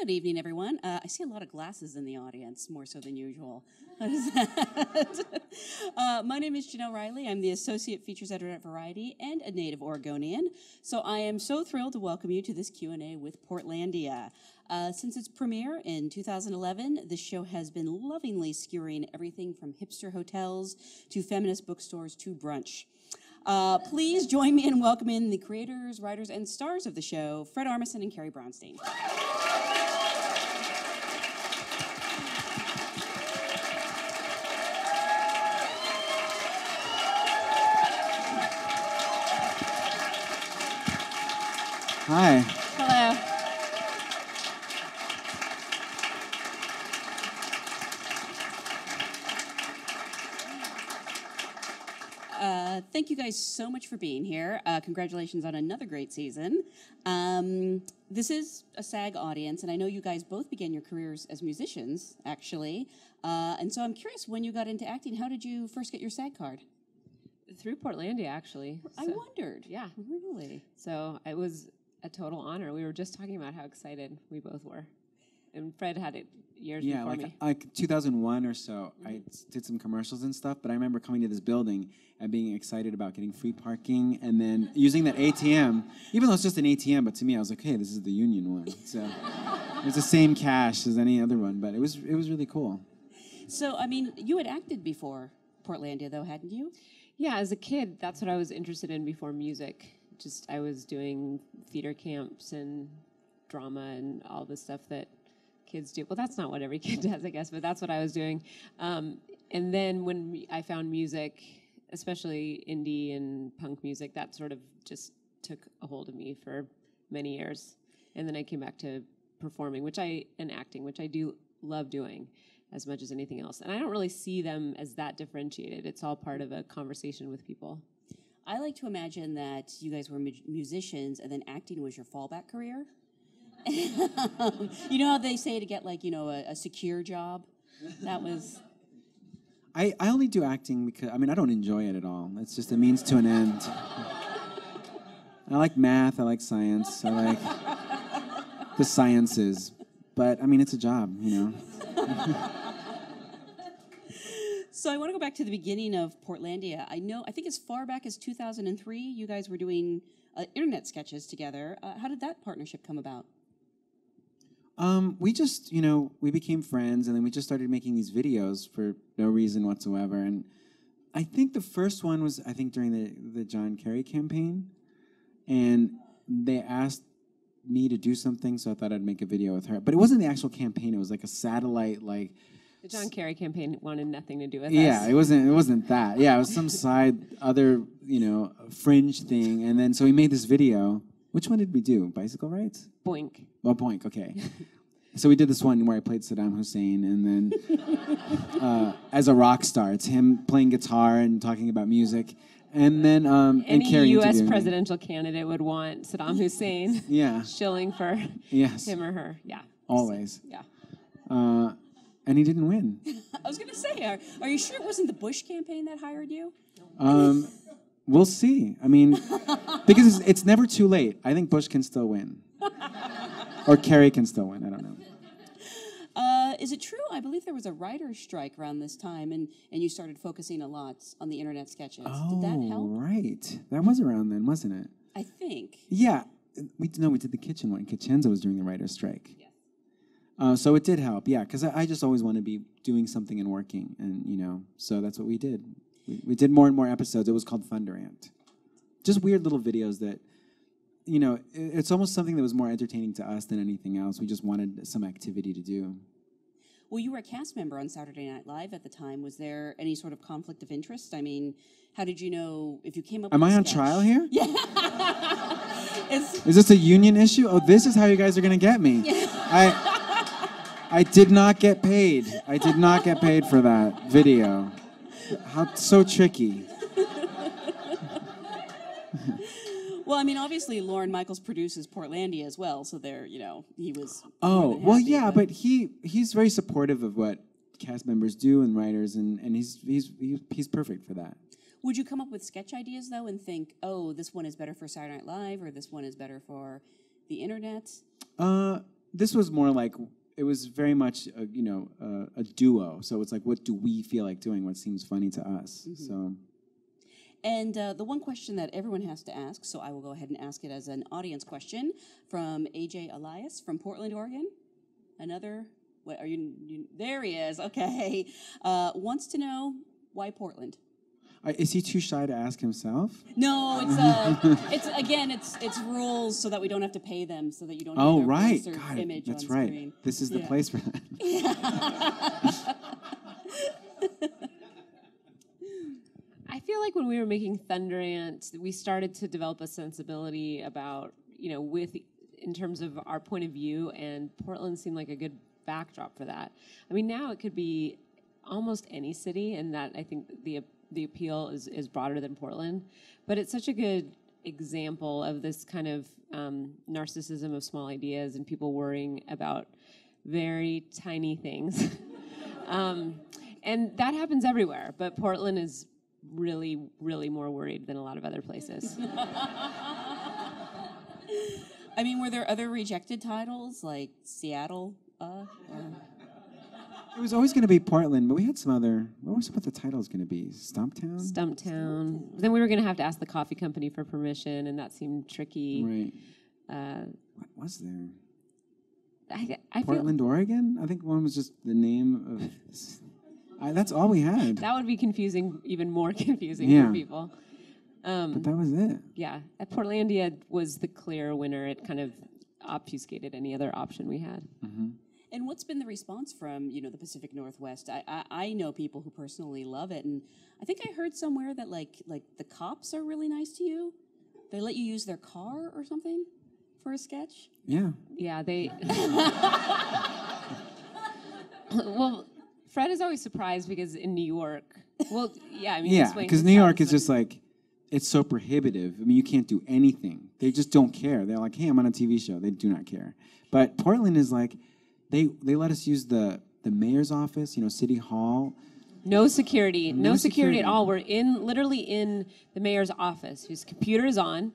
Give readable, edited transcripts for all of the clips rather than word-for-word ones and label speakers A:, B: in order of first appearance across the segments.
A: Good evening, everyone. I see a lot of glasses in the audience, more so than usual. What is that? My name is Jenelle Riley. I'm the Associate Features Editor at Variety and a native Oregonian. So I am so thrilled to welcome you to this Q&A with Portlandia. Since its premiere in 2011, this show has been lovingly skewering everything from hipster hotels to feminist bookstores to brunch. Please join me in welcoming the creators, writers, and stars of the show, Fred Armisen and Carrie Brownstein.
B: Hi.
A: Hello. Thank you guys so much for being here. Congratulations on another great season. This is a SAG audience, and I know you guys both began your careers as musicians, actually. And so I'm curious, when you got into acting, how did you first get your SAG card?
C: Through Portlandia, actually.
A: I wondered.
C: Yeah.
A: Really?
C: So it was a total honor. We were just talking about how excited we both were. And Fred had it years before me.
B: Yeah, like 2001 or so, I did some commercials and stuff, but I remember coming to this building and being excited about getting free parking and then using that ATM, even though it's just an ATM, but to me, I was like, hey, this is the union one. So it's the same cash as any other one, but it was really cool.
A: So, I mean, you had acted before Portlandia, though, hadn't you?
C: Yeah, as a kid, that's what I was interested in before music. I was doing theater camps and drama and all the stuff that kids do. Well, that's not what every kid does, I guess, but that's what I was doing. And then when I found music, especially indie and punk music, that sort of just took a hold of me for many years. And then I came back to performing, and acting, which I do love doing as much as anything else. And I don't really see them as that differentiated. It's all part of a conversation with people.
A: I like to imagine that you guys were musicians and then acting was your fallback career. You know how they say to get, like, a secure job? That was...
B: I only do acting because, I don't enjoy it at all. It's just a means to an end. I like math, I like science, I like the sciences. But, it's a job,
A: So I want to go back to the beginning of Portlandia. I think as far back as 2003, you guys were doing internet sketches together. How did that partnership come about?
B: We just, we became friends, and then we just started making these videos for no reason whatsoever. And I think the first one was, during the John Kerry campaign. And they asked me to do something, so I thought I'd make a video with her. But it wasn't the actual campaign. It was like a satellite,
C: The John Kerry campaign wanted nothing to do with us.
B: Yeah, it wasn't that. Yeah, it was some other fringe thing. And then so we made this video. Which one did we do? Bicycle rides?
C: Boink.
B: Oh, Boink, okay. So we did this one where I played Saddam Hussein, and then as a rock star, it's him playing guitar and talking about music. And then
C: any
B: Carrie
C: U.S. presidential candidate would want Saddam Hussein shilling for him or her. Yeah.
B: Always.
C: Yeah.
B: And he didn't win.
A: I was going to say, are you sure it wasn't the Bush campaign that hired you?
B: We'll see. Because it's never too late. I think Bush can still win. Or Kerry can still win. I don't know.
A: Is it true? I believe there was a writer's strike around this time, and you started focusing a lot on the internet sketches. Did that help?
B: Oh, right. That was around then, wasn't it?
A: I think.
B: Yeah. We did the kitchen one. Kitchenza was during the writer's strike. Yes. So it did help, yeah, because I just always want to be doing something and working, and, so that's what we did. We did more and more episodes. It was called Thunderant. Just weird little videos that, it's almost something that was more entertaining to us than anything else. We just wanted some activity to do.
A: Well, you were a cast member on Saturday Night Live at the time. Was there any sort of conflict of interest? How did you know if you came up
B: Am
A: with
B: I
A: a
B: on
A: sketch?
B: trial here?
A: Yeah.
B: Is this a union issue? Oh, this is how you guys are going to get me. I did not get paid. I did not get paid for that video. How so tricky.
A: Well, obviously, Lorne Michaels produces Portlandia as well, so there, he was.
B: Oh, well, yeah, but he's very supportive of what cast members do and writers, and he's perfect for that.
A: Would you come up with sketch ideas though, and think, oh, this one is better for Saturday Night Live, or this one is better for the internet?
B: This was more like, it was very much, a duo. So it's like, what do we feel like doing? What seems funny to us? So.
A: And the one question that everyone has to ask, so I will go ahead and ask it as an audience question from AJ Elias from Portland, Oregon. Another, what are you there he is, okay. Wants to know, why Portland?
B: Is he too shy to ask himself?
A: No, it's rules so that we don't have to pay them, so that you don't
B: have
A: their
B: God,
A: image
B: that's
A: on
B: right.
A: screen.
B: This is the place for that.
C: I feel like when we were making Thunderant, we started to develop a sensibility about, in terms of our point of view, and Portland seemed like a good backdrop for that. I mean, now it could be almost any city, and that I think the appeal is broader than Portland. But it's such a good example of this kind of narcissism of small ideas and people worrying about very tiny things. And that happens everywhere, but Portland is really, really more worried than a lot of other places.
A: I mean, were there other rejected titles, like Seattle?
B: It was always going to be Portland, but we had some other, what were some of the titles going to be? Stumptown?
C: Stumptown. Then we were going to have to ask the coffee company for permission, and that seemed tricky.
B: Right. What was there?
C: I
B: Portland, Oregon? I think one was just the name of... that's all we had.
C: That would be confusing, even more confusing for people.
B: But that was it.
C: Yeah. Portlandia was the clear winner. It kind of obfuscated any other option we had.
B: Mm-hmm.
A: And what's been the response from, the Pacific Northwest? I know people who personally love it, and I think I heard somewhere that like the cops are really nice to you. They let you use their car or something for a sketch.
B: Yeah.
C: Yeah, they. Well, Fred is always surprised because in New York. Well, yeah, I mean.
B: Yeah, because New York is just like, it's so prohibitive. I mean, you can't do anything. They just don't care. They're like, hey, I'm on a TV show. They do not care. But Portland is like. They let us use the mayor's office, City Hall.
C: No security. No security at all. We're literally in the mayor's office, whose computer is on.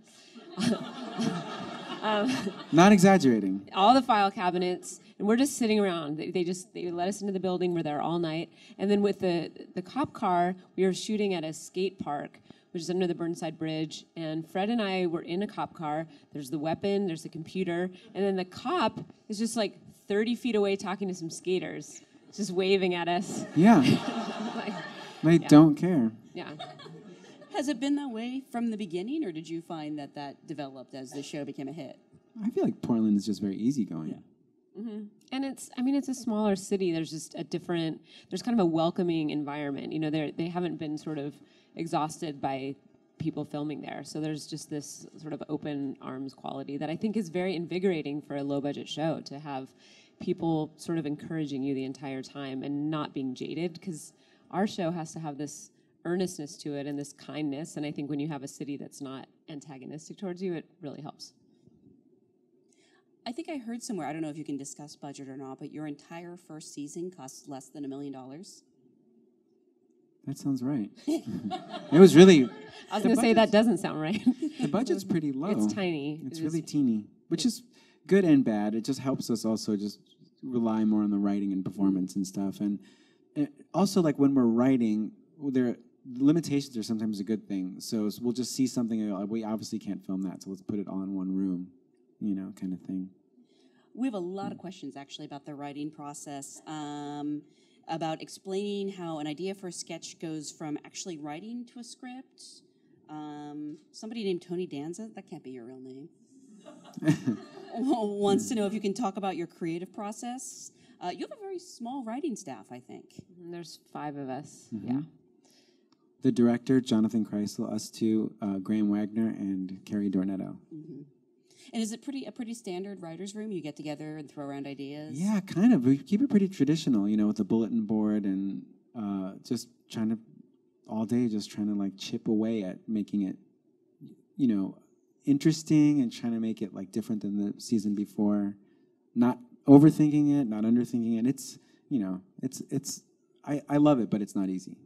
B: Not exaggerating.
C: All the file cabinets, and we're just sitting around. They let us into the building. We're there all night. And then with the cop car, we were shooting at a skate park, which is under the Burnside Bridge. And Fred and I were in a cop car. There's the weapon, there's the computer, and then the cop is just like 30 feet away talking to some skaters, just waving at us.
B: Yeah. They don't care.
C: Yeah.
A: Has it been that way from the beginning, or did you find that developed as the show became a hit?
B: I feel like Portland is just very easygoing.
C: Yeah. Mm-hmm. And it's a smaller city. There's just there's kind of a welcoming environment. They haven't been sort of exhausted by people filming there. So there's just this sort of open arms quality that I think is very invigorating for a low budget show, to have people sort of encouraging you the entire time and not being jaded, because our show has to have this earnestness to it and this kindness. And I think when you have a city that's not antagonistic towards you, it really helps.
A: I think I heard somewhere, I don't know if you can discuss budget or not, but your entire first season cost less than $1 million.
B: That sounds right. It was really...
C: I was going to say that doesn't sound right.
B: The budget's pretty low.
C: It's tiny.
B: It's really teeny, which is good and bad. It just helps us also just rely more on the writing and performance and stuff. And also, like, when we're writing, limitations are sometimes a good thing. So we'll just see something, and we obviously can't film that, so let's put it all in one room, kind of thing.
A: We have a lot of questions, actually, about the writing process. About explaining how an idea for a sketch goes from actually writing to a script. Somebody named Toni Danza, that can't be your real name, wants to know if you can talk about your creative process. You have a very small writing staff, I think.
C: There's 5 of us,
B: yeah. The director, Jonathan Kreisel, us two, Graham Wagner, and Carrie Dornetto.
A: Mm-hmm. And is it a pretty standard writer's room? You get together and throw around ideas?
B: Yeah, kind of. We keep it pretty traditional, with the bulletin board and just trying to, all day, just trying to like chip away at making it, interesting and trying to make it like different than the season before. Not overthinking it, not underthinking it. I love it, but it's not easy.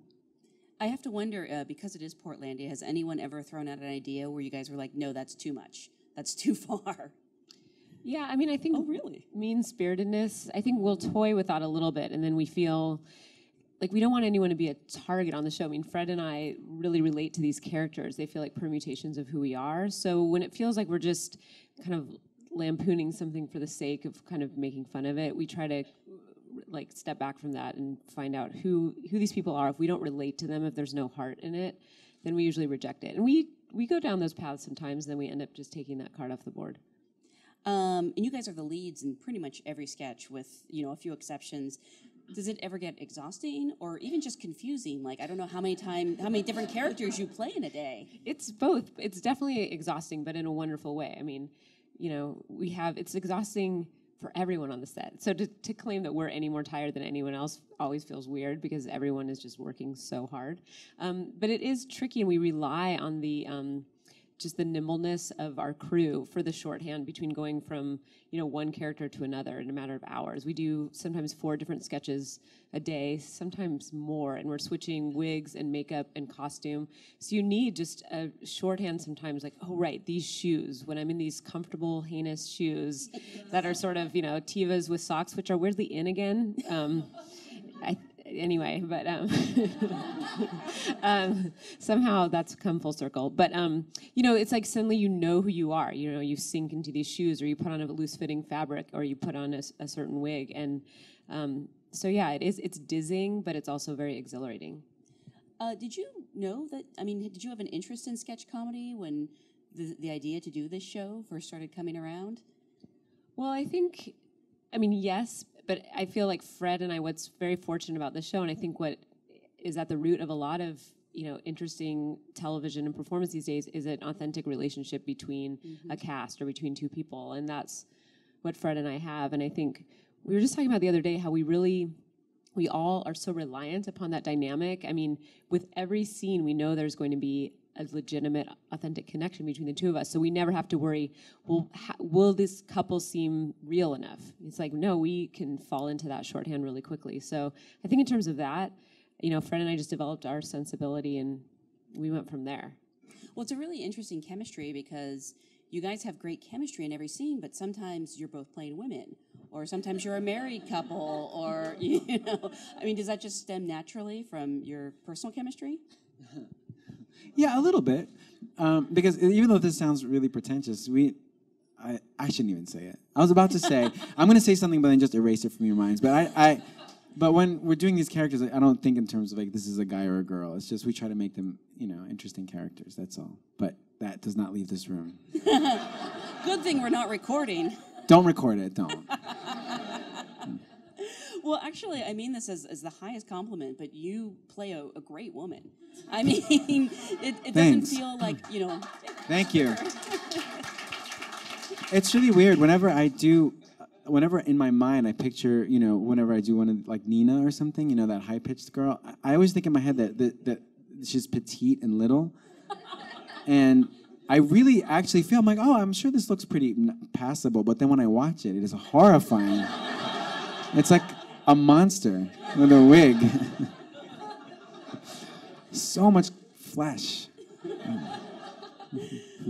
A: I have to wonder, because it is Portlandia, has anyone ever thrown out an idea where you guys were like, no, that's too much? That's too far.
C: Yeah, I mean, I think
A: really?
C: mean-spiritedness, I think we'll toy with that a little bit, and then we feel like we don't want anyone to be a target on the show. I mean, Fred and I really relate to these characters. They feel like permutations of who we are. So when it feels like we're just kind of lampooning something for the sake of kind of making fun of it, we try to like step back from that and find out who these people are. If we don't relate to them, if there's no heart in it, then we usually reject it. And we go down those paths sometimes, then we end up just taking that card off the board.
A: And you guys are the leads in pretty much every sketch with, a few exceptions. Does it ever get exhausting or even just confusing? Like, I don't know how many different characters you play in a day.
C: It's both. It's definitely exhausting, but in a wonderful way. I mean, it's exhausting for everyone on the set. So to claim that we're any more tired than anyone else always feels weird because everyone is just working so hard. But it is tricky, and we rely on the just the nimbleness of our crew for the shorthand between going from one character to another in a matter of hours. We do sometimes 4 different sketches a day, sometimes more, and we're switching wigs and makeup and costume. So you need just a shorthand sometimes, like, oh right, these shoes, when I'm in these comfortable heinous shoes that are sort of Tevas with socks, which are weirdly in again. Anyway, but somehow that's come full circle. But it's like suddenly you know who you are. You sink into these shoes, or you put on a loose-fitting fabric, or you put on a certain wig, and so yeah, it's dizzying, but it's also very exhilarating.
A: Did you know that? I mean, did you have an interest in sketch comedy when the idea to do this show first started coming around?
C: Well, yes. But I feel like Fred and I, what's very fortunate about this show, and I think what is at the root of a lot of interesting television and performance these days, is an authentic relationship between a cast or between 2 people, and that's what Fred and I have. And I think we were just talking about the other day how we all are so reliant upon that dynamic. I mean, with every scene, we know there's going to be a legitimate, authentic connection between the 2 of us. So we never have to worry, well, will this couple seem real enough? It's like, no, we can fall into that shorthand really quickly. So I think in terms of that, Fred and I just developed our sensibility, and we went from there.
A: Well, it's a really interesting chemistry because you guys have great chemistry in every scene, but sometimes you're both playing women, or sometimes you're a married couple, or, does that just stem naturally from your personal chemistry?
B: Yeah, a little bit, because even though this sounds really pretentious, I shouldn't even say it. I was about to say, I'm going to say something, but then just erase it from your minds. But when we're doing these characters, I don't think in terms of like this is a guy or a girl. It's just we try to make them, interesting characters. That's all. But that does not leave this room.
A: Good thing we're not recording.
B: Don't record it. Don't.
A: Well, actually, I mean this as the highest compliment, but you play a great woman. I mean, it doesn't feel like,
B: Thank you. It's really weird. Whenever in my mind I picture, whenever I do one of like Nina or something, that high-pitched girl, I always think in my head that she's petite and little. And I really actually feel, I'm like, oh, I'm sure this looks pretty passable. But then when I watch it, it is horrifying. It's like a monster with a wig. So much flesh.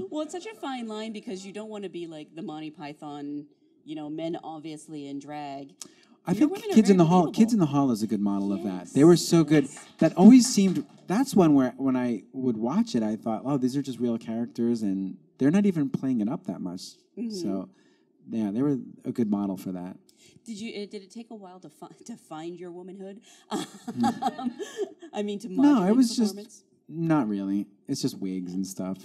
A: Well, it's such a fine line because you don't want to be like the Monty Python, men obviously in drag.
B: I think Kids in the Hall is a good model of that. They were so good. That always seemed, that's one where when I would watch it, I thought, oh, these are just real characters and they're not even playing it up that much. So, yeah, they were a good model for that.
A: Did it take a while to find your womanhood? I mean, to modulate
B: No, it was
A: performance?
B: just, not really. It's just wigs and stuff,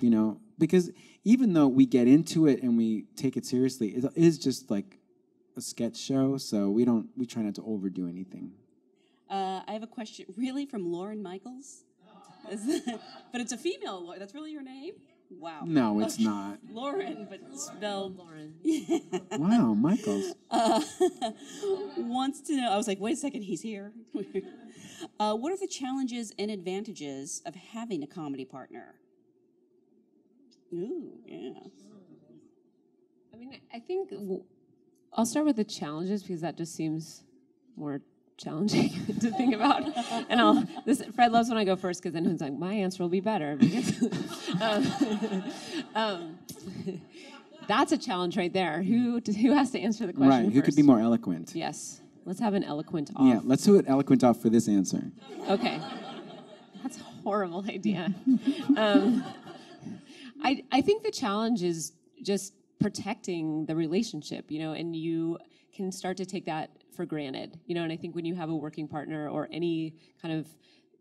B: because even though we get into it and we take it seriously, it is just like a sketch show, so we try not to overdo anything.
A: I have a question, really, from Lauren Michaels? But it's a female. That's really your name? Wow.
B: No, it's not.
A: Lauren, but spelled Lauren.
B: Wow, Michaels.
A: Wants to know, I was like, wait a second, he's here. What are the challenges and advantages of having a comedy partner? Ooh, yeah.
C: I mean, I think I'll start with the challenges because that just seems more challenging to think about. And Fred loves when I go first because then he's like, my answer will be better. Because, That's a challenge right there. Who has to answer the question
B: Right, who could be
C: first?
B: more eloquent?
C: Yes. Let's have an eloquent off.
B: Yeah, let's do it eloquent off for this answer.
C: Okay. That's a horrible idea. I think the challenge is just protecting the relationship, and you can start to take that for granted, and I think when you have a working partner or any kind of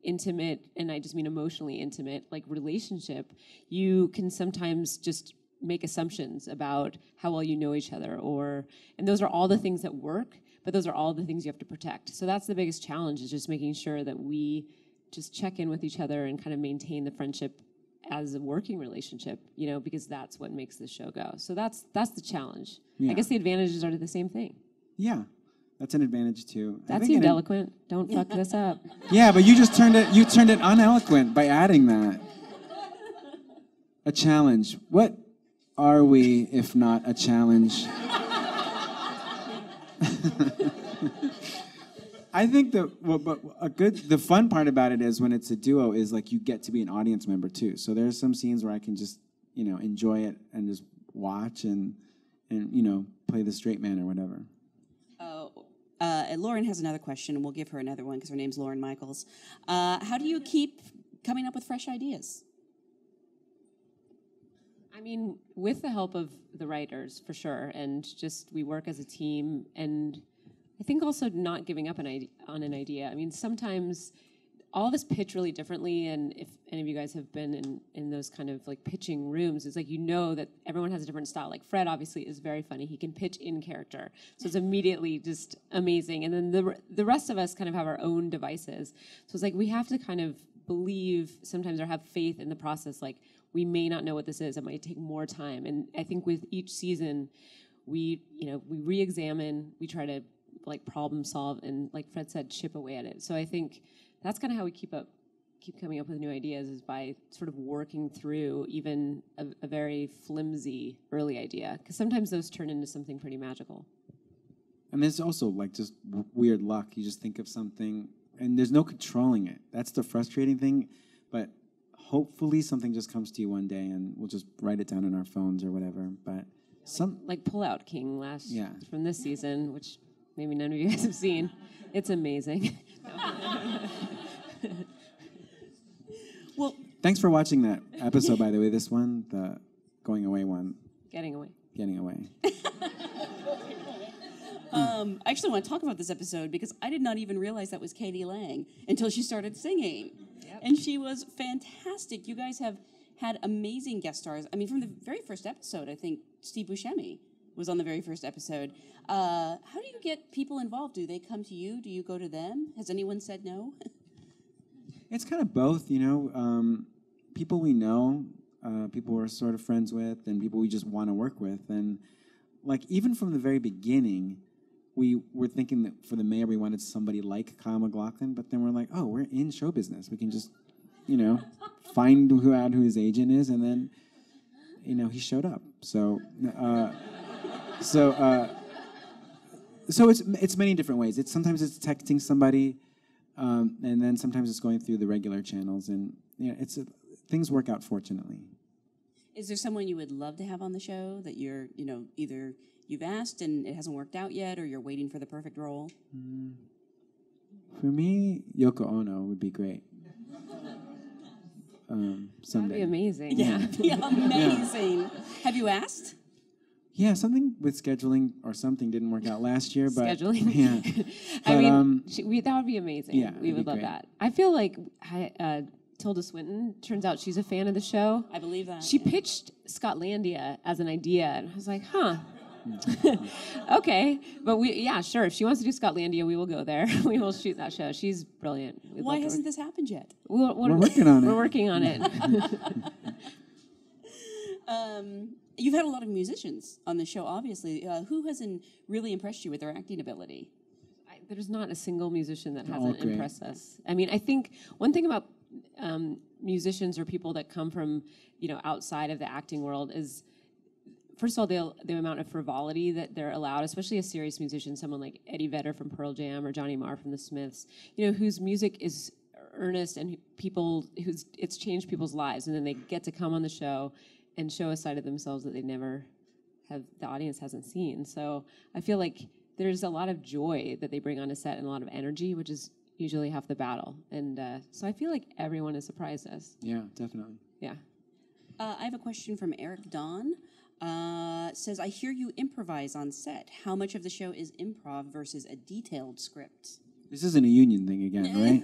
C: intimate, and I just mean emotionally intimate, like relationship, you can sometimes just make assumptions about how well you know each other, and those are all the things that work, but those are all the things you have to protect. So that's the biggest challenge, is just making sure that we just check in with each other and kind of maintain the friendship as a working relationship, because that's what makes the show go. So that's the challenge.
B: Yeah.
C: I guess the advantages are the same thing.
B: Yeah, that's an advantage too.
C: That seemed eloquent. Don't fuck this up.
B: Yeah, but you just turned it uneloquent by adding that. A challenge. What are we if not a challenge? I think the fun part about it is when it's a duo is like you get to be an audience member too. So there's some scenes where I can just, enjoy it and just watch and play the straight man or whatever.
A: Lauren has another question, and we'll give her another one because her name's Lauren Michaels. How do you keep coming up with fresh ideas?
C: I mean, with the help of the writers, for sure, and just we work as a team, and I think also not giving up on an idea. I mean, sometimes all of us pitch really differently, and if any of you guys have been in those kind of like pitching rooms, it's like that everyone has a different style. Like Fred obviously is very funny. He can pitch in character, so it's immediately just amazing. And then the rest of us kind of have our own devices. So it's like we have to kind of believe sometimes or have faith in the process. Like we may not know what this is. It might take more time. And I think with each season, we re-examine, we try to like problem solve, and like Fred said, chip away at it. So I think that's kind of how we keep coming up with new ideas, is by sort of working through even a very flimsy early idea, because sometimes those turn into something pretty magical.
B: And there's also like just weird luck. You just think of something and there's no controlling it. That's the frustrating thing. But hopefully something just comes to you one day and we'll just write it down in our phones or whatever. But
C: like Pull Out King from this season, which maybe none of you guys have seen. It's amazing.
A: Well,
B: thanks for watching that episode, by the way. This one, the going away one.
C: Getting away.
A: I actually want to talk about this episode because I did not even realize that was Katie Lang until she started singing. Yep. And she was fantastic. You guys have had amazing guest stars. I mean, from the very first episode, I think Steve Buscemi was on the very first episode. How do you get people involved? Do they come to you? Do you go to them? Has anyone said no?
B: It's kind of both, people we know, people we're sort of friends with, and people we just want to work with. And like even from the very beginning, we were thinking that for the mayor we wanted somebody like Kyle MacLachlan, but then we're like, oh, we're in show business. We can just, find out who his agent is, and then, he showed up. So it's many different ways. Sometimes it's texting somebody, and then sometimes it's going through the regular channels, and things work out fortunately.
A: Is there someone you would love to have on the show that you're, either you've asked and it hasn't worked out yet, or you're waiting for the perfect role?
B: For me, Yoko Ono would be great. Someday.
C: That'd be amazing.
A: Yeah, that'd be amazing. Yeah. Have you asked?
B: Yeah, something with scheduling or something didn't work out last year, but
C: scheduling.
B: Yeah,
C: I mean, that would be amazing.
B: Yeah,
C: we would love that. I feel like Tilda Swinton, turns out she's a fan of the show.
A: I believe that.
C: She pitched Scotlandia as an idea, and I was like, huh. Okay, but sure. If she wants to do Scotlandia, we will go there. We will shoot that show. She's brilliant.
A: Why hasn't this happened yet?
B: We're working on it.
C: We're working on it.
A: You've had a lot of musicians on the show, obviously. Who has really impressed you with their acting ability?
C: There's not a single musician that hasn't impressed us. I mean, I think one thing about musicians or people that come from, outside of the acting world is, first of all, the amount of frivolity that they're allowed, especially a serious musician, someone like Eddie Vedder from Pearl Jam or Johnny Marr from the Smiths, whose music is earnest and it's changed people's lives, and then they get to come on the show and show a side of themselves that they never the audience hasn't seen. So I feel like there's a lot of joy that they bring on a set and a lot of energy, which is usually half the battle. And so I feel like everyone has surprised us.
B: Yeah, definitely.
C: Yeah.
A: I have a question from Eric Don. Says, I hear you improvise on set. How much of the show is improv versus a detailed script?
B: This isn't a union thing again, right?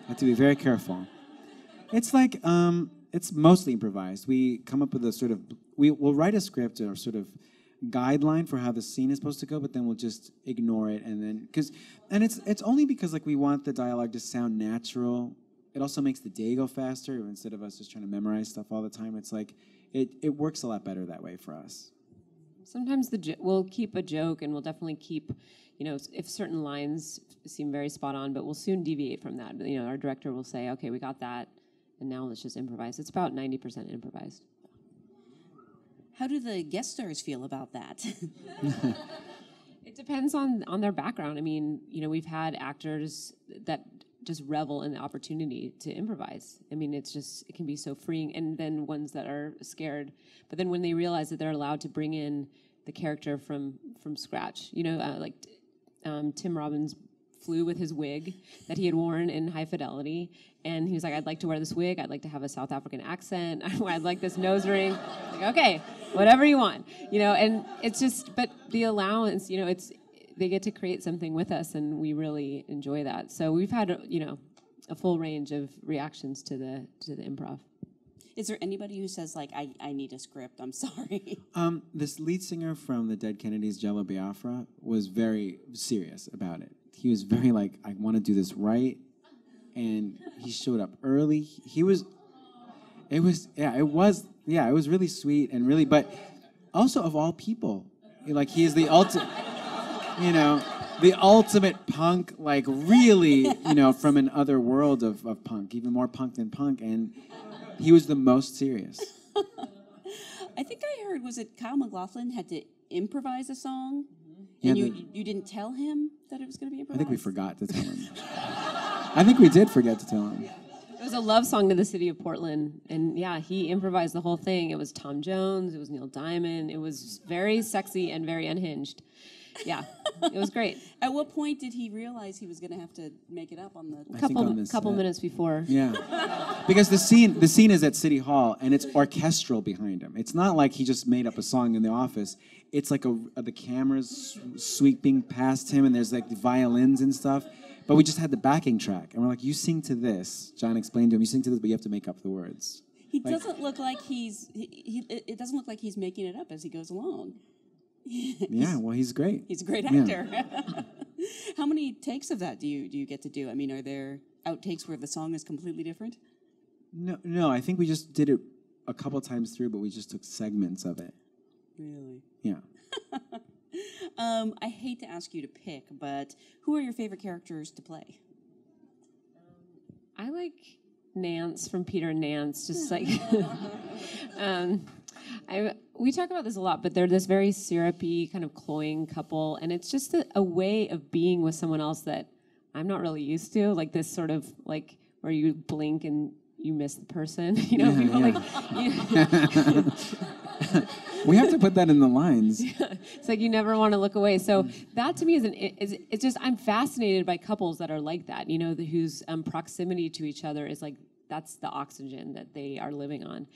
B: Have to be very careful. It's like, it's mostly improvised. We come up with a sort of, we'll write a script or sort of guideline for how the scene is supposed to go, but then we'll just ignore it, and then, it's only because like we want the dialogue to sound natural. It also makes the day go faster instead of us just trying to memorize stuff all the time. It's like, it works a lot better that way for us.
C: Sometimes we'll keep a joke, and we'll definitely keep, if certain lines seem very spot on, but we'll soon deviate from that. Our director will say, okay, we got that, and now let's just improvise. It's about 90% improvised.
A: How do the guest stars feel about that?
C: It depends on their background. I mean, we've had actors that just revel in the opportunity to improvise. I mean, it can be so freeing. And then ones that are scared. But then when they realize that they're allowed to bring in the character from scratch, like Tim Robbins flew with his wig that he had worn in High Fidelity. And he was like, I'd like to wear this wig. I'd like to have a South African accent. I'd like this nose ring. Like, okay, whatever you want. And it's just, but the allowance, they get to create something with us, and we really enjoy that. So we've had, a full range of reactions to the improv.
A: Is there anybody who says, like, I need a script, I'm sorry?
B: This lead singer from the Dead Kennedys, Jello Biafra, was very serious about it. He was very like, I want to do this right, and he showed up early. It was really sweet and really, but also of all people, like he is the ultimate. The ultimate punk, like really, from an other world of punk, even more punk than punk, and he was the most serious.
A: I think I heard, was it Kyle MacLachlan had to improvise a song,
B: Yeah,
A: and you didn't tell him that it was going to be improvised?
B: I think we forgot to tell him. I think we did forget to tell him.
C: It was a love song to the city of Portland, and yeah, he improvised the whole thing. It was Tom Jones, it was Neil Diamond, it was very sexy and very unhinged. Yeah, it was great.
A: At what point did he realize he was going to have to make it up on the...
C: Couple minutes before.
B: Yeah, because the scene is at City Hall, and it's orchestral behind him. It's not like he just made up a song in the office. It's like the cameras sweeping past him, and there's like the violins and stuff. But we just had the backing track, and we're like, you sing to this. John explained to him, you sing to this, but you have to make up the words.
A: He doesn't look like it doesn't look like he's making it up as he goes along.
B: Yeah, well, he's great.
A: He's a great actor.
B: Yeah.
A: How many takes of that do you get to do? I mean, are there outtakes where the song is completely different?
B: No, I think we just did it a couple times through, but we just took segments of it.
A: Really?
B: Yeah.
A: I hate to ask you to pick, but who are your favorite characters to play?
C: I like Nance from Peter and Nance, just like... we talk about this a lot, but they're this very syrupy, kind of cloying couple, and it's just a way of being with someone else that I'm not really used to, like this sort of, like, where you blink and you miss the person, people like...
B: We have to put that in the lines.
C: Yeah. It's like you never want to look away. So that to me it's just, I'm fascinated by couples that are like that, whose proximity to each other is like, that's the oxygen that they are living on.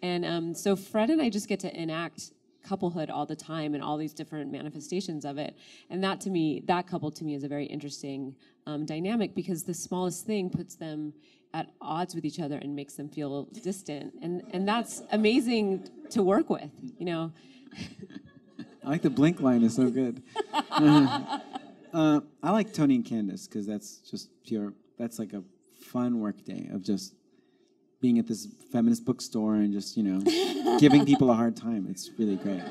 C: And so Fred and I just get to enact couplehood all the time and all these different manifestations of it. And that couple to me is a very interesting dynamic, because the smallest thing puts them at odds with each other and makes them feel distant. And that's amazing to work with, I
B: like the blink line, is so good. I like Toni and Candace, because that's just that's like a fun work day of just being at this feminist bookstore and just, giving people a hard time. It's really great.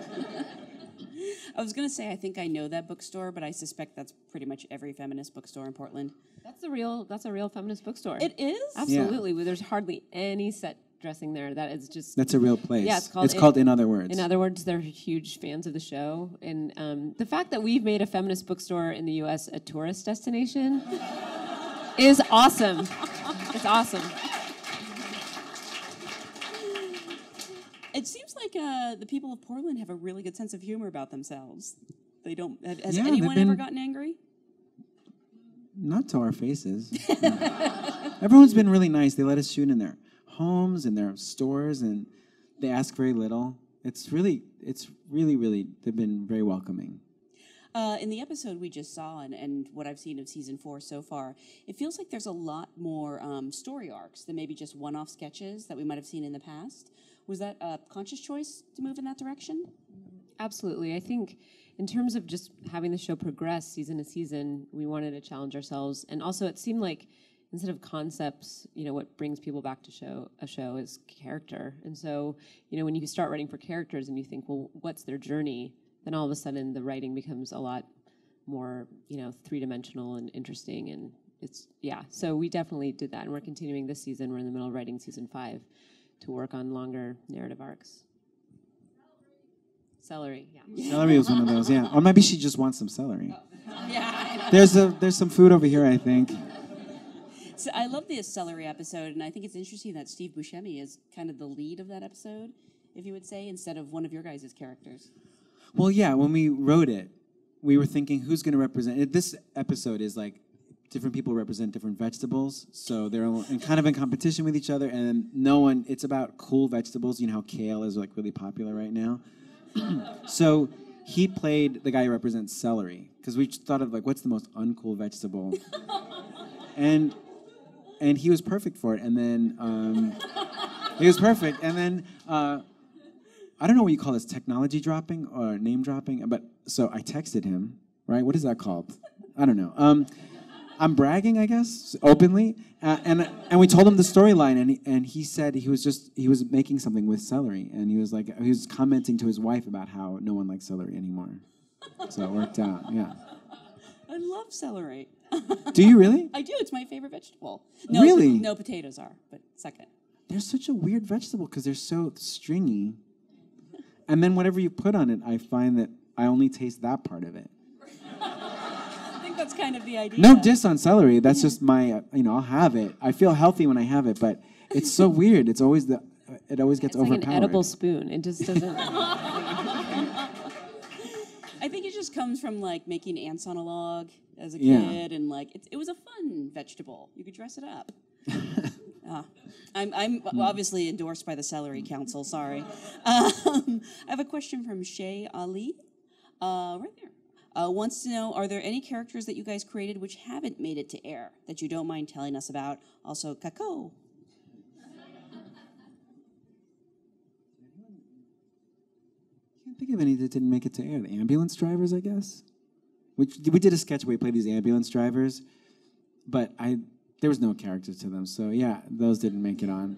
A: I was going to say, I think I know that bookstore, but I suspect that's pretty much every feminist bookstore in Portland. That's a real feminist bookstore. It is?
C: Absolutely. Yeah. There's hardly any set dressing there. That is just...
B: That's a real place.
C: Yeah,
B: it's called In Other Words.
C: In Other Words, they're huge fans of the show. And the fact that we've made a feminist bookstore in the U.S. a tourist destination is awesome. It's awesome.
A: It seems like the people of Portland have a really good sense of humor about themselves. They don't. Has
B: Yeah,
A: anyone ever gotten angry?
B: Not to our faces. Everyone's been really nice. They let us shoot in their homes and their stores, and they ask very little. It's really, they've been very welcoming.
A: In the episode we just saw, and what I've seen of season 4 so far, it feels like there's a lot more story arcs than maybe just one-off sketches that we might have seen in the past. Was that a conscious choice to move in that direction?
C: Absolutely. I think in terms of just having the show progress season to season, we wanted to challenge ourselves. And also it seemed like instead of concepts, what brings people back to a show is character. And so, when you start writing for characters and you think, well, what's their journey? Then all of a sudden the writing becomes a lot more, three-dimensional and interesting. And so we definitely did that. And we're continuing this season. We're in the middle of writing season 5 to work on longer narrative arcs. Celery, yeah.
B: Celery was one of those, yeah. Or maybe she just wants some celery.
A: Oh. Yeah, I know.
B: There's some food over here, I think.
A: So I love the celery episode, and I think it's interesting that Steve Buscemi is kind of the lead of that episode, if you would say, instead of one of your guys' characters.
B: Well, yeah, when we wrote it, we were thinking who's going to represent it. This episode is like different people represent different vegetables, so they're kind of in competition with each other, and it's about cool vegetables. You know how kale is like really popular right now? So he played the guy who represents celery, because we thought of like, what's the most uncool vegetable? And he was perfect for it, and then he was perfect, and then I don't know what you call this, technology dropping or name dropping, but so I texted him, right? What is that called? I don't know. I'm bragging, I guess, openly, and we told him the storyline, and he said he was making something with celery, and he was commenting to his wife about how no one likes celery anymore, so it worked out. Yeah.
A: I love celery.
B: Do you really?
A: I do. It's my favorite vegetable.
B: Really?
A: No, potatoes are, but second.
B: They're such a weird vegetable because they're so stringy, and then whatever you put on it, I find that I only taste that part of it.
A: That's kind of the idea.
B: No diss on celery. That's just my, I'll have it. I feel healthy when I have it, but it's so weird. It always gets
C: it's
B: overpowered.
C: Like an edible spoon. It just doesn't.
A: I think it just comes from like making ants on a log as a kid, and like it was a fun vegetable. You could dress it up. I'm obviously endorsed by the Celery Council. Sorry. I have a question from Shay Ali, right there. Wants to know, are there any characters that you guys created which haven't made it to air that you don't mind telling us about? Also, Kako.
B: I can't think of any that didn't make it to air. The ambulance drivers, I guess. We did a sketch where we played these ambulance drivers, but there was no character to them. So yeah, those didn't make it on.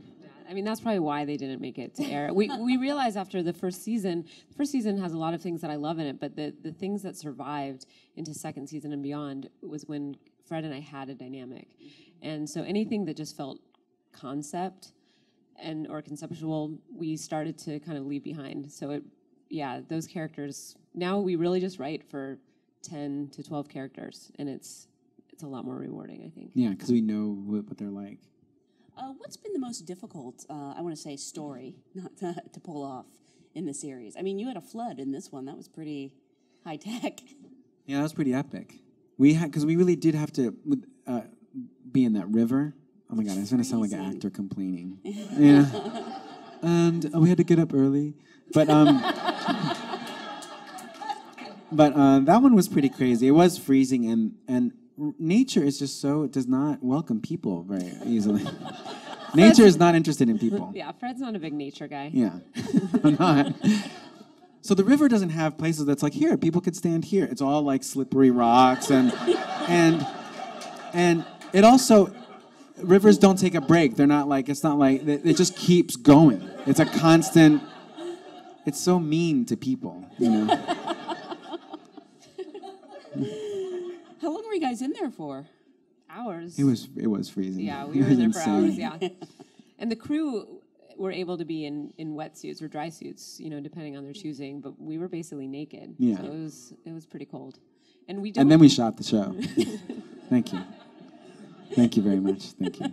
C: I mean, that's probably why they didn't make it to air. We realized after the first season has a lot of things that I love in it, but the things that survived into second season and beyond was when Fred and I had a dynamic. And so anything that just felt concept or conceptual, we started to kind of leave behind. So those characters, now we really just write for 10 to 12 characters, and it's a lot more rewarding, I think.
B: Yeah, because we know what they're like.
A: What's been the most difficult, I want to say, story not to pull off in the series? I mean, you had a flood in this one. That was pretty high tech.
B: Yeah, that was pretty epic. Because we really did have to be in that river. Oh my God, I was going to sound like an actor complaining. Yeah. And we had to get up early. But that one was pretty crazy. It was freezing, and nature is just it does not welcome people very easily. Nature is not interested in people.
C: Yeah, Fred's not a big nature guy.
B: Yeah, I'm not. So the river doesn't have places that's like, here, people could stand here. It's all like slippery rocks, and it also, rivers don't take a break. They're not like, it's not like, it just keeps going. It's a constant, it's so mean to people,
A: How long were you guys in there for?
C: Hours.
B: It was freezing.
C: Yeah, we were in there for hours, yeah. And the crew were able to be in wetsuits or dry suits, depending on their choosing, but we were basically naked.
B: Yeah.
C: So it was pretty cold. And
B: then we shot the show. Thank you. Thank you very much. Thank you.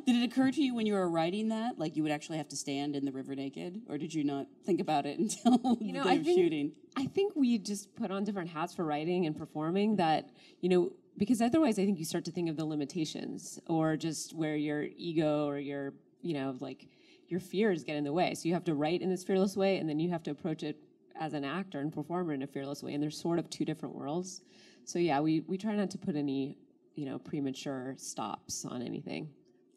A: Did it occur to you when you were writing that, like you would actually have to stand in the river naked, or did you not think about it until the day of shooting?
C: I think we just put on different hats for writing and performing that, you know, because otherwise I think you start to think of the limitations or just where your ego or your, you know, like your fears get in the way. So you have to write in this fearless way, and then you have to approach it as an actor and performer in a fearless way. And there's sort of two different worlds. So yeah, we try not to put any, you know, premature stops on anything.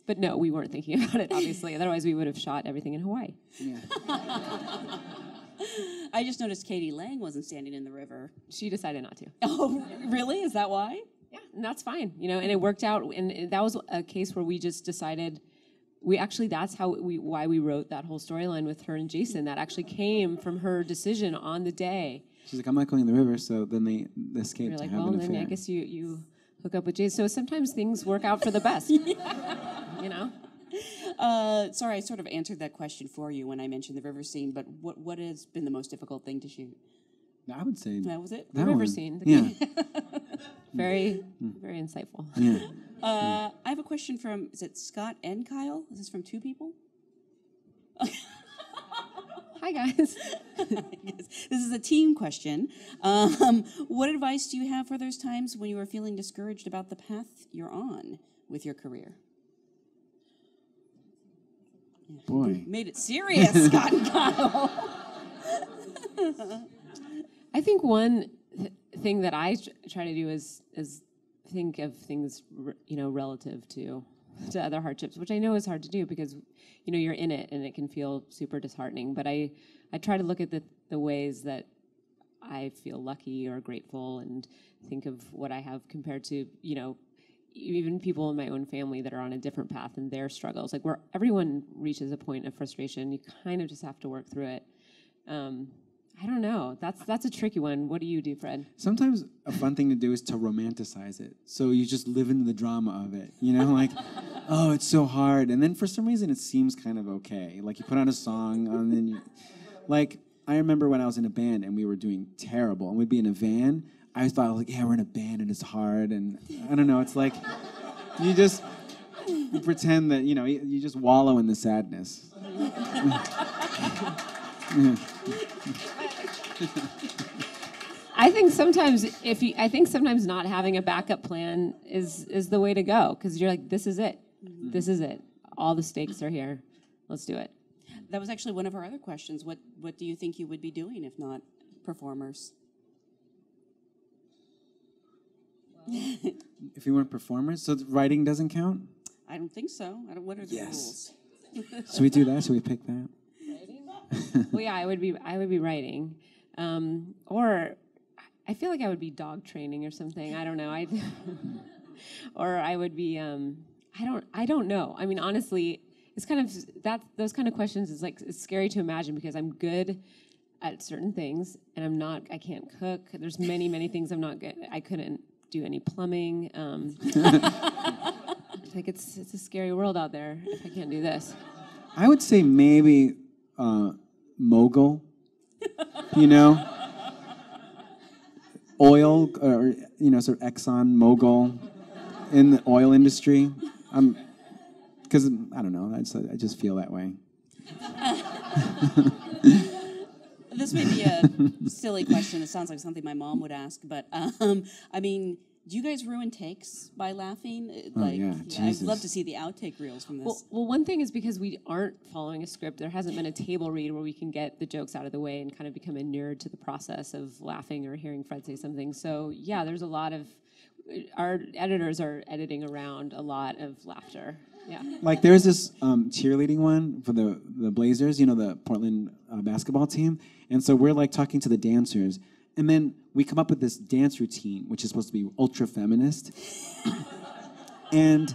C: But no, we weren't thinking about it, obviously. Otherwise, we would have shot everything in Hawaii.
B: Yeah.
A: I just noticed Katie Lang wasn't standing in the river.
C: She decided not to.
A: Oh, really? Is that why?
C: Yeah, and that's fine. You know, and it worked out. And that was a case where we just decided, that's why we wrote that whole storyline with her and Jason. That actually came from her decision on the day.
B: She's like, I'm not going in the river, so then they escaped.
C: You're like,
B: to have
C: well,
B: an
C: then
B: affair.
C: I guess you hook up with Jason. So sometimes things work out for the best. You know?
A: Sorry, I sort of answered that question for you when I mentioned the river scene, but what has been the most difficult thing to shoot?
B: I would say
A: That was it?
C: The river
B: one.
C: scene.
B: Yeah.
C: Very insightful.
B: Yeah.
A: I have a question from, is it Scott and Kyle? Is this from two people?
C: Hi, guys.
A: This is a team question. What advice do you have for those times when you are feeling discouraged about the path you're on with your career?
B: Boy.
A: Made it serious, Scott and Kyle.
C: I think one thing that I try to do is think of things, you know, relative to other hardships, which I know is hard to do because, you know, you're in it and it can feel super disheartening. But I try to look at the ways that I feel lucky or grateful and think of what I have compared to, you know, even people in my own family that are on a different path and their struggles. Like where everyone reaches a point of frustration, you kind of just have to work through it. I don't know. That's a tricky one. What do you do, Fred?
B: Sometimes a fun thing to do is to romanticize it. So you just live in the drama of it, you know, like, oh, it's so hard. And then for some reason it seems kind of okay. Like you put on a song and then like, I remember when I was in a band and we were doing terrible and we'd be in a van. I thought like, yeah, we're in a band and it's hard. And I don't know, it's like, you pretend that, you know, you just wallow in the sadness.
C: I think sometimes not having a backup plan is the way to go because you're like, this is it. Mm-hmm. This is it. All the stakes are here. Let's do it.
A: That was actually one of our other questions. What do you think you would be doing if not performers?
B: If you weren't performers, so writing doesn't count?
A: I don't think so. What are the rules?
B: Should we do that? Should we pick that?
C: Well, yeah, I would be writing, or I feel like I would be dog training or something. I don't know. Or I would be. I don't know. I mean, honestly, it's kind of those kind of questions is like it's scary to imagine because I'm good at certain things and I'm not. I can't cook. There's many things I'm not good. I couldn't do any plumbing. Like it's a scary world out there if I can't do this.
B: I would say maybe mogul, you know, oil or you know, sort of Exxon mogul in the oil industry. Because I don't know, I just feel that way.
A: This may be a silly question. It sounds like something my mom would ask, but I mean, do you guys ruin takes by laughing?
B: Oh, yeah,
A: I'd love to see the outtake reels from this.
C: Well, one thing is because we aren't following a script, there hasn't been a table read where we can get the jokes out of the way and kind of become inured to the process of laughing or hearing Fred say something. So, yeah, there's a lot of... Our editors are editing around a lot of laughter. Yeah.
B: Like there's this cheerleading one for the Blazers, you know, the Portland basketball team. And so we're like talking to the dancers. And then we come up with this dance routine, which is supposed to be ultra feminist. And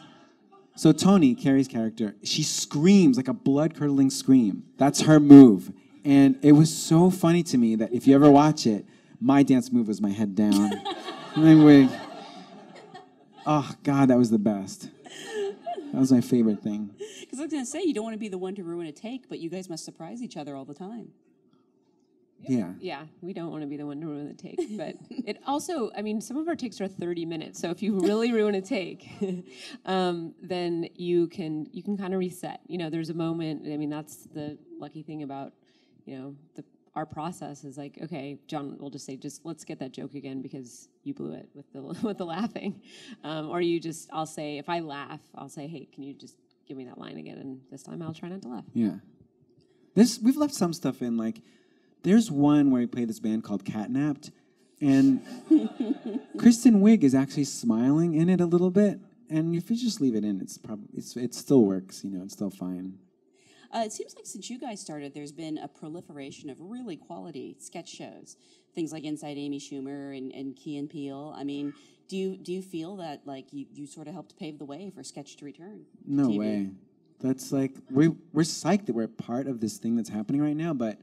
B: so Toni, Carrie's character, she screams like a blood-curdling scream. That's her move. And it was so funny to me that if you ever watch it, my dance move was my head down. Anyway, oh, God, that was the best. That was my favorite thing.
A: Because I was going to say, you don't want to be the one to ruin a take, but you guys must surprise each other all the time.
C: Yeah, we don't want to be the one to ruin the take. But it also, I mean, some of our takes are 30 minutes. So if you really ruin a take, then you can kind of reset. You know, there's a moment. I mean, that's the lucky thing about, you know, our process is like, okay, John will just say, let's get that joke again because you blew it with the laughing, or I'll say, if I laugh, I'll say, hey, can you just give me that line again? And this time I'll try not to laugh.
B: Yeah. We've left some stuff in, like, there's one where we play this band called Catnapped, and Kristen Wiig is actually smiling in it a little bit, and if you just leave it in, it still works, you know, it's still fine.
A: It seems like since you guys started, there's been a proliferation of really quality sketch shows, things like Inside Amy Schumer and Key and Peele. I mean, do you feel that like you sort of helped pave the way for sketch to return?
B: No
A: TV?
B: way. That's like we're psyched that we're part of this thing that's happening right now, but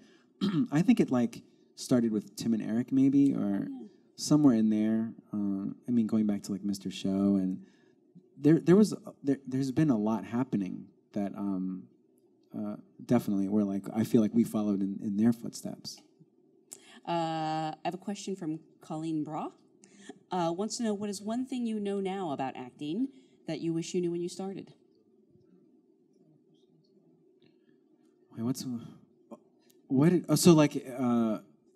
B: I think it like started with Tim and Eric maybe, or somewhere in there. I mean, going back to like Mr. Show, and there's been a lot happening that definitely I feel like we followed in their footsteps.
A: I have a question from Colleen Bra. Wants to know, what is one thing you know now about acting that you wish you knew when you started?
B: Wait,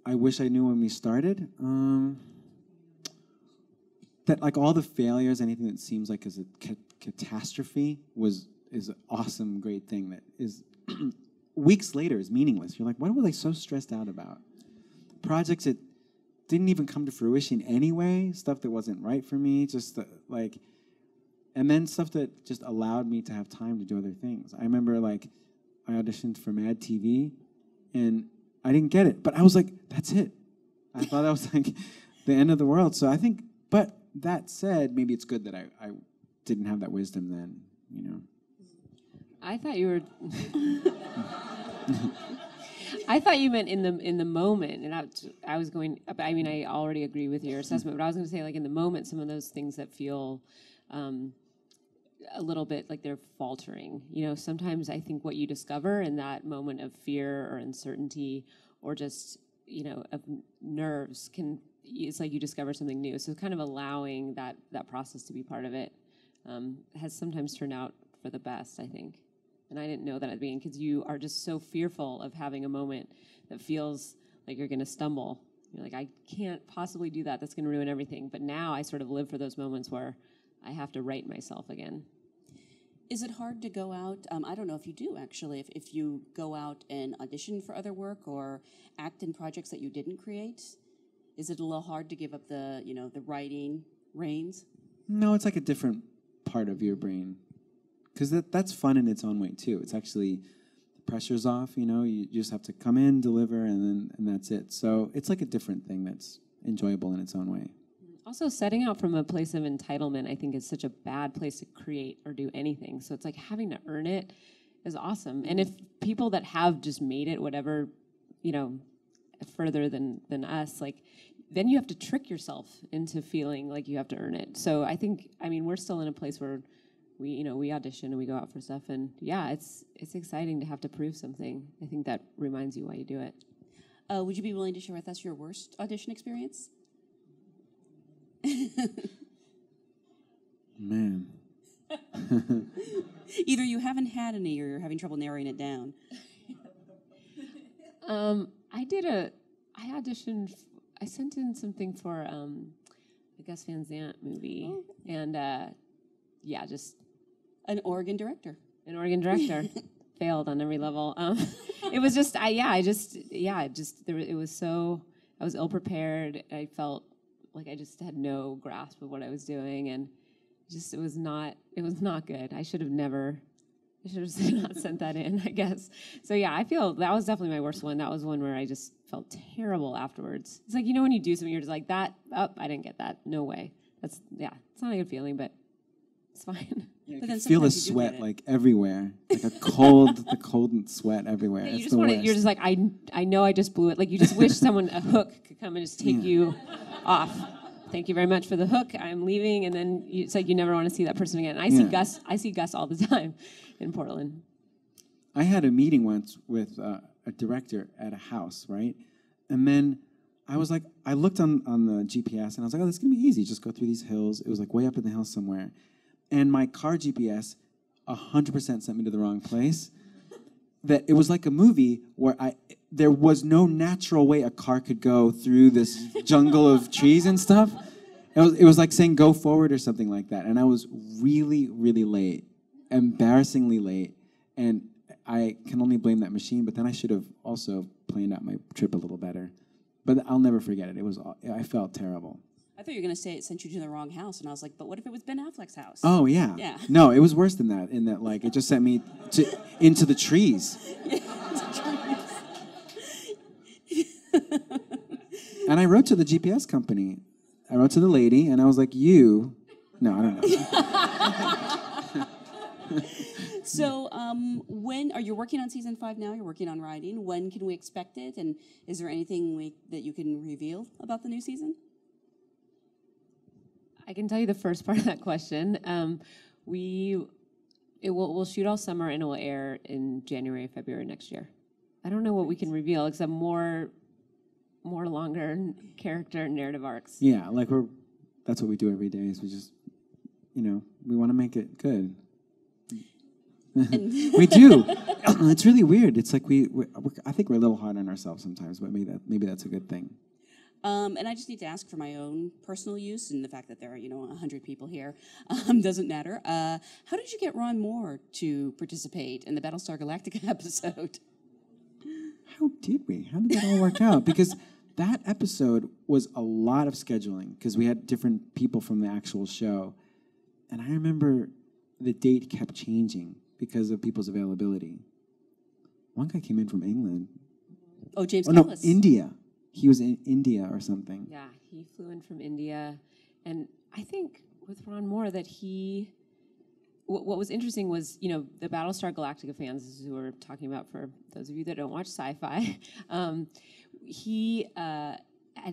B: I wish I knew when we started? That like all the failures, anything that seems like is a catastrophe is an awesome, great thing that is weeks later is meaningless. You're like, what was I so stressed out about? Projects that didn't even come to fruition anyway, stuff that wasn't right for me, and then stuff that just allowed me to have time to do other things. I remember like I auditioned for Mad TV, and I didn't get it, but I was like, that's it. I thought that was like the end of the world. So I think, but that said, maybe it's good that I didn't have that wisdom then, you know.
C: I thought you were. I thought you meant in the moment, and I was going. I mean, I already agree with your assessment, but I was going to say, like in the moment, some of those things that feel a little bit like they're faltering. You know, sometimes I think what you discover in that moment of fear or uncertainty, or just of nerves, it's like you discover something new. So kind of allowing that process to be part of it has sometimes turned out for the best, I think. And I didn't know that at the beginning, because you are just so fearful of having a moment that feels like you're going to stumble. You're like, I can't possibly do that. That's going to ruin everything. But now I sort of live for those moments where I have to write myself again.
A: Is it hard to go out? I don't know if you do, actually, if you go out and audition for other work or act in projects that you didn't create. Is it a little hard to give up the writing reins?
B: No, it's like a different part of your brain. Because that's fun in its own way, too. It's actually, the pressure's off, you just have to come in, deliver, and that's it. So it's like a different thing that's enjoyable in its own way.
C: Also, setting out from a place of entitlement, I think, is such a bad place to create or do anything. So it's like having to earn it is awesome. And if people that have just made it, whatever, further than us, like, then you have to trick yourself into feeling like you have to earn it. So I think, we're still in a place where we audition and we go out for stuff, and yeah, it's exciting to have to prove something. I think that reminds you why you do it.
A: Would you be willing to share with us your worst audition experience?
B: Man.
A: Either you haven't had any or you're having trouble narrowing it down. I auditioned, I sent in something for the Gus Van Sant movie, and just an Oregon director. Failed on every level. It was just, I was ill prepared. I felt like I just had no grasp of what I was doing, and it was not good. I should have not sent that in, I guess. So yeah, I feel that was definitely my worst one. That was one where I just felt terrible afterwards. It's like, when you do something, you're just like, I didn't get that. No way. It's not a good feeling, but it's fine.
B: Yeah, but then feel the sweat like everywhere, like the cold and sweat everywhere.
C: Yeah, you just want it. You're just like, I know I just blew it. Like you just wish a hook could come and just take you off. Thank you very much for the hook. I'm leaving, and then it's like you never want to see that person again. I see Gus all the time in Portland.
B: I had a meeting once with a director at a house, right? And then I was like, I looked on the GPS and I was like, oh, this is going to be easy. Just go through these hills. It was like way up in the hills somewhere. And my car GPS 100% sent me to the wrong place. That it was like a movie where there was no natural way a car could go through this jungle of trees and stuff. It was like saying go forward or something like that. And I was really, really late, embarrassingly late. And I can only blame that machine, but then I should have also planned out my trip a little better. But I'll never forget it. I felt terrible.
A: I thought you were going to say it sent you to the wrong house, and I was like, but what if it was Ben Affleck's house?
B: Oh, yeah.
A: Yeah.
B: No, it was worse than that, in that, like, it just sent me into the trees. And I wrote to the GPS company. I wrote to the lady, and I was like, no, I don't know.
A: So when are you working on season 5 now? You're working on writing. When can we expect it? And is there anything that you can reveal about the new season?
C: I can tell you the first part of that question. We'll shoot all summer and it will air in January, February next year. I don't know what we can reveal except more longer character narrative arcs.
B: Yeah, like that's what we do every day. Is we just, we want to make it good. We do. It's really weird. It's like I think we're a little hard on ourselves sometimes, but maybe that's a good thing.
A: And I just need to ask for my own personal use, and the fact that there are 100 people here doesn't matter. How did you get Ron Moore to participate in the Battlestar Galactica episode?
B: How did we? How did that all work out? Because that episode was a lot of scheduling because we had different people from the actual show, and I remember the date kept changing because of people's availability. One guy came in from England.
A: Oh, James
B: no,
A: Callis.
B: India. He was in India or something.
C: Yeah, he flew in from India. And I think with Ron Moore that what was interesting was, the Battlestar Galactica fans, this is who we're talking about for those of you that don't watch sci-fi,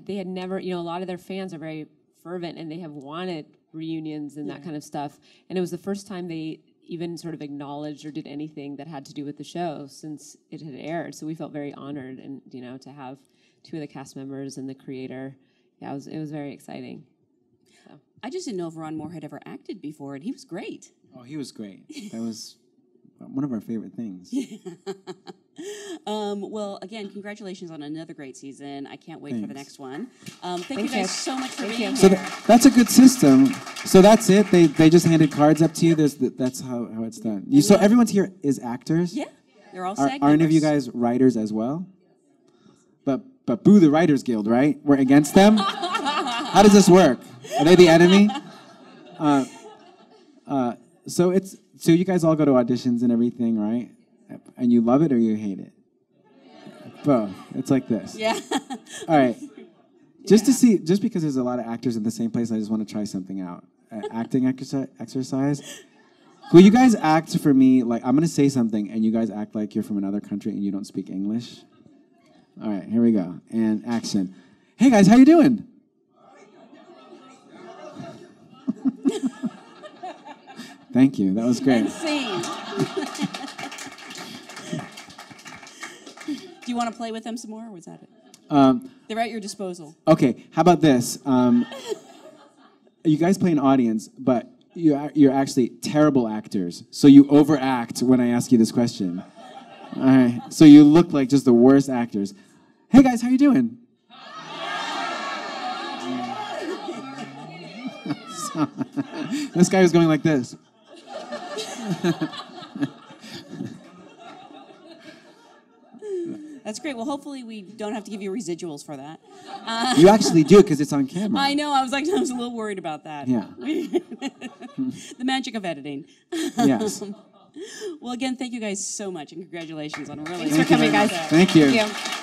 C: they had never, a lot of their fans are very fervent and they have wanted reunions and that kind of stuff. And it was the first time they even sort of acknowledged or did anything that had to do with the show since it had aired. So we felt very honored and, to have 2 of the cast members and the creator. Yeah, it was very exciting. So.
A: I just didn't know if Ron Moore had ever acted before, and he was great.
B: Oh, he was great. That was one of our favorite things.
A: Well, again, congratulations on another great season. I can't wait for the next one. Thank you
C: Thanks,
A: guys so much for being here.
B: So that's a good system. So that's it? They just handed cards up to you? That's how it's done. So everyone's here is actors?
A: Yeah, they're all SAG
B: Are any of you
A: members.
B: guys writers as well? But boo the Writers Guild, right? We're against them? How does this work? Are they the enemy? So you guys all go to auditions and everything, right? And you love it or you hate it? Both. It's like this.
A: Yeah.
B: All right. Just because there's a lot of actors in the same place, I just want to try something out. Acting exercise. Will you guys act for me, like I'm going to say something and you guys act like you're from another country and you don't speak English? All right, here we go. And action. Hey guys, how you doing? Thank you. That was great.
A: Insane. Do you want to play with them some more, or was that it? They're at your disposal.
B: Okay, how about this? You guys play an audience, but you're actually terrible actors, so you overact when I ask you this question. All right, so you look like just the worst actors. Hey guys, how you doing? This guy was going like this.
A: That's great. Well, hopefully we don't have to give you residuals for that.
B: You actually do, because it's on camera.
A: I know. I was a little worried about that.
B: Yeah.
A: The magic of editing.
B: Yes.
A: Well, again, thank you guys so much, and congratulations on a really.
C: Thanks for coming, guys.
B: Thank you.
C: Thank you.